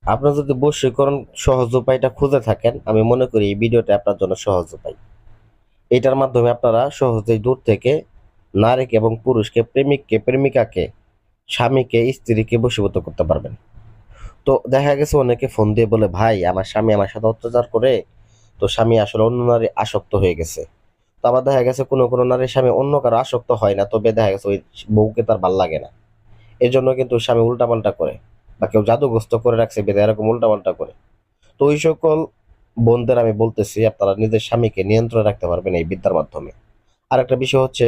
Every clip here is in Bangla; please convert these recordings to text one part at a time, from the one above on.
আপনার যদি বশীকরণ সহজ উপায়টা খুঁজে থাকেন, আমি মনে করি এই ভিডিওটা আপনার জন্য সহজ উপায়। এটার মাধ্যমে আপনারা সহজেই দূর থেকে নারীকে এবং পুরুষকে, প্রেমিককে, প্রেমিকাকে, স্বামীকে, স্ত্রীকে বশীভূত করতে পারবেন। তো দেখা গেছে অনেকে ফোন দিয়ে বলে, ভাই আমার স্বামী আমার সাথে অত্যাচার করে, তো স্বামী আসলে অন্য নারী আসক্ত হয়ে গেছে। তো আবার দেখা গেছে কোনো কোনো নারীর স্বামী অন্য কারো আসক্ত হয় না, তবে দেখা গেছে ওই বউকে তার ভাল লাগে না, এর জন্য কিন্তু স্বামী উল্টাপাল্টা করে, বা কেউ জাদুগ্রস্ত করে রাখছে বেঁধে এরকম উল্টাপাল্টা করে। তো ওই সকল বোনদের আমি বলতেছি, আপনারা নিজের স্বামীকে নিয়ন্ত্রণে রাখতে পারবেন এই বিদ্যার মাধ্যমে। আর একটা বিষয় হচ্ছে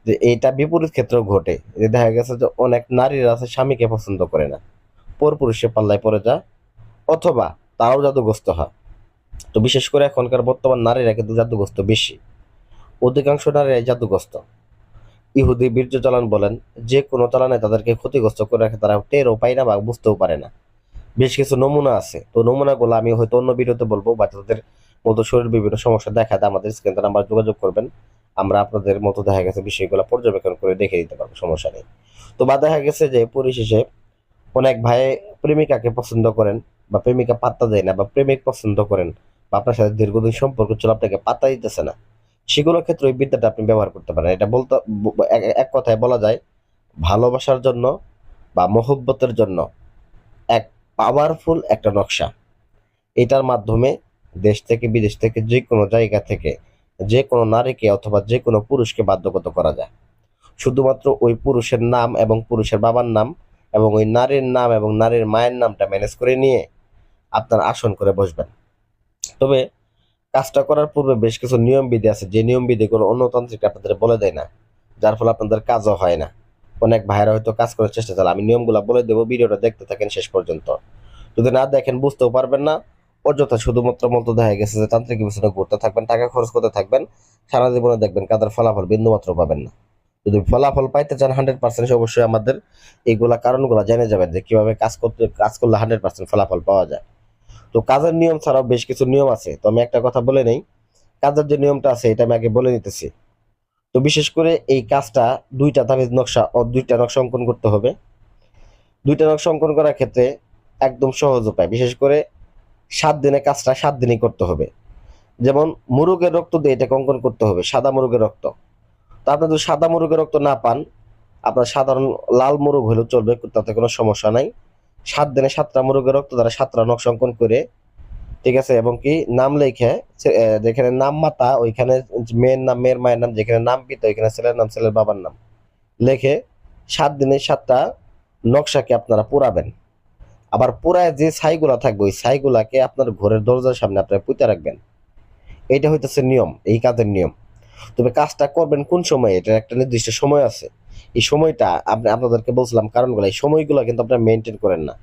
যে এইটা বিপরীত ক্ষেত্রেও ঘটে, যে দেখা গেছে যে অনেক নারীরা আছে স্বামীকে পছন্দ করে না, পরপুরুষের পাল্লায় পড়ে যায়, অথবা তারাও জাদুগ্রস্ত হয়। তো বিশেষ করে এখনকার বর্তমান নারীরা কিন্তু জাদুগ্রস্ত বেশি, অধিকাংশ নারীরাই জাদুগ্রস্ত। ইহুদি বীর্য চালান বলেন, যে কোনো চালানে তাদেরকে ক্ষতিগ্রস্ত করে রাখে, তারা টেরও পায় না বা বুঝতেও পারে না। বেশ কিছু নমুনা আছে, তো নমুনাগুলো আমি হয়তো অন্য ভিডিওতে বলবো। বাচ্চাদের মতো শরীর বিভিন্ন সমস্যা দেখাতে আমাদের স্ক্রিন নাম্বার যোগাযোগ করবেন, আমরা আপনাদের মতো দেখা গেছে বিষয়গুলো পর্যবেক্ষণ করে দেখে দিতে পারবো, সমস্যা নেই। তো বা দেখা গেছে যে পরিশেষে অনেক ভাই প্রেমিকাকে পছন্দ করেন, বা প্রেমিকা পাত্তা দেয় না, বা প্রেমিক পছন্দ করেন, বা আপনার সাথে দীর্ঘদিন সম্পর্ক ছিল, আপনাকে পাত্তা দিতেছে না, সেগুলোর ক্ষেত্রে ওই বিদ্যাটা আপনি ব্যবহার করতে পারেন। এটা বলতে এক কথায় বলা যায়, ভালোবাসার জন্য বা মহব্বতের জন্য এক পাওয়ারফুল একটা নকশা। এটার মাধ্যমে দেশ থেকে বিদেশ থেকে যে কোনো জায়গা থেকে যে কোনো নারীকে অথবা যে কোনো পুরুষকে বাধ্যগত করা যায়। শুধুমাত্র ওই পুরুষের নাম এবং পুরুষের বাবার নাম এবং ওই নারীর নাম এবং নারীর মায়ের নামটা ম্যানেজ করে নিয়ে আপনার আসন করে বসবেন। তবে কাজটা করার পূর্বে বেশ কিছু নিয়ম বিধি আছে, যে নিয়ম বিধিগুলো অন্যতান্ত্রিক আপনাদের বলে দেয় না, যার ফলে আপনাদের কাজও হয় না। অনেক ভাইরা হয়তো কাজ করার চেষ্টা চালায়, আমি নিয়মগুলো বলে দেবো, ভিডিওটা দেখতে থাকেন শেষ পর্যন্ত। যদি না দেখেন বুঝতেও পারবেন না, অযথা শুধুমাত্র মতো দেখা গেছে যে তান্ত্রিক পিছনে ঘুরতে থাকবেন, টাকা খরচ করতে থাকবেন, সারা জীবনে দেখবেন কাদের ফলাফল বিন্দু মাত্র পাবেন না। যদি ফলাফল পাইতে চান 100%, অবশ্যই আমাদের এইগুলা কারণগুলো জেনে যাবেন, যে কিভাবে কাজ করলে 100% ফলাফল পাওয়া যায়। তো কাজের নিয়ম ছাড়াও বেশ কিছু নিয়ম আছে, তো আমি একটা কথা বলে নেই। কাজের যে নিয়মটা আছে এটা আমি আগে বলে নিতেছি। তো বিশেষ করে এই কাজটা দুইটা তাবিজ নকশা ও দুইটা নকশা অঙ্কন করতে হবে। দুইটা নকশা অঙ্কন করার ক্ষেত্রে একদম সহজ উপায়, বিশেষ করে 7 দিনে কাজটা 7 দিনই করতে হবে। যেমন মুরগের রক্ত দিয়ে এটাকে অঙ্কন করতে হবে, সাদা মুরগের রক্ত। তো আপনি যদি সাদা মুরগের রক্ত না পান, আপনার সাধারণ লাল মুরগ হলেও চলবে, তাতে কোনো সমস্যা নাই। 7 দিনে 7টা মুরগের রক্ত দ্বারা 7টা নকশা অঙ্কন করে, ঠিক আছে, এবং কি নাম লেখে, যেখানে নাম মাতা ওইখানে মেয়ের নাম, মেয়ের মায়ের নাম, যেখানে নাম পিতা ওইখানে ছেলের নাম, ছেলের বাবার নাম লেখে 7 দিনে 7টা নকশাকে আপনারা পুরাবেন। আবার পুরায় যে ছাইগুলা থাকবে ওই ছাইগুলাকে আপনার ঘরের দরজার সামনে আপনারা পুঁতে রাখবেন। এইটা হইতেছে নিয়ম, এই কাজের নিয়ম। তবে কাজটা করবেন কোন সময়, এটার একটা নির্দিষ্ট সময় আছে। এই সময়টা আপনাদেরকে বলছিলাম কারণগুলো, এই সময়গুলো কিন্তু আপনারা মেনটেন করেন না।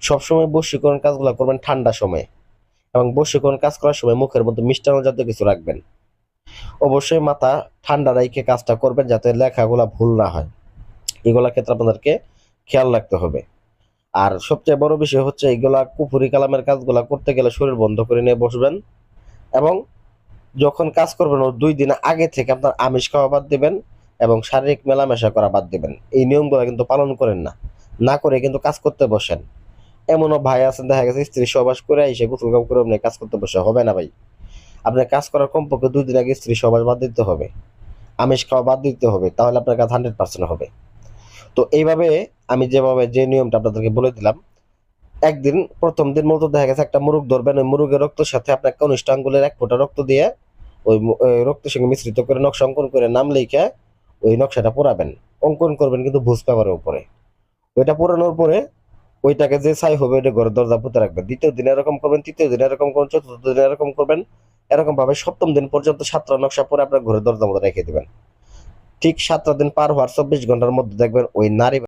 সবসময় বশীকরণ কাজগুলো করবেন ঠান্ডা সময়ে, এবং বশীকরণ কাজ করার সময় মুখের মধ্যে মিষ্টান্ন জাতীয় কিছু রাখবেন। অবশ্যই মাথা ঠান্ডা রেখে কাজটা করবেন, যাতে লেখাগুলা ভুল না হয়। এগুলা ক্ষেত্রে আপনাদেরকে খেয়াল রাখতে হবে। আর সবচেয়ে বড় বিষয় হচ্ছে, এইগুলা কুফুরি কালামের কাজগুলা করতে গেলে শরীর বন্ধ করে নিয়ে বসবেন, এবং যখন কাজ করবেন ওর 2 দিন আগে থেকে আপনার আমিষ খাওয়া বাদ দিবেন, এবং শারীরিক মেলামেশা করা বাদ দিবেন। এই নিয়মগুলো কিন্তু পালন করেন না, না করে কিন্তু কাজ করতে বসেন। এমনও ভাই আছেন দেখা গেছে স্ত্রী সহবাস করে এসে গোসল কাম করে কাজ করতে বসে, হবে না ভাই। আপনার কাজ করার কমপক্ষে 2 দিন আগে স্ত্রী সহবাস বাদ দিতে হবে, আমিষ খাওয়া বাদ দিতে হবে, তাহলে আপনার কাজ 100% হবে। তো এইভাবে আমি যেভাবে যে নিয়মটা আপনাদেরকে বলে দিলাম, একদিন প্রথম দিন মতো দেখা গেছে একটা মুরগ ধরবেন, ওই মুরগের রক্তের সাথে আপনার কনিষ্ঠ আঙ্গুলের 1 ফোঁটা রক্ত দিয়ে ওই রক্তের সঙ্গে মিশ্রিত করে নকশা অঙ্কন করে নাম লিখে ওই নকশাটা পোড়াবেন। অঙ্কন করবেন কিন্তু ভুজ পেপারের উপরে। ওইটা পোড়ানোর পরে ওইটাকে যে ছাই হবে ওইটা ঘরের দরজা পুঁতে রাখবেন। দ্বিতীয় দিন এরকম করবেন, তৃতীয় দিন এরকম করবেন, চতুর্থ দিন এরকম করবেন। এরকম ভাবে সপ্তম দিন পর্যন্ত 7টা নকশা পরে আপনার ঘরের দরজার মধ্যে রেখে দিবেন। ঠিক 7টা দিন পার হওয়ার 24 ঘন্টার মধ্যে দেখবেন ওই নারী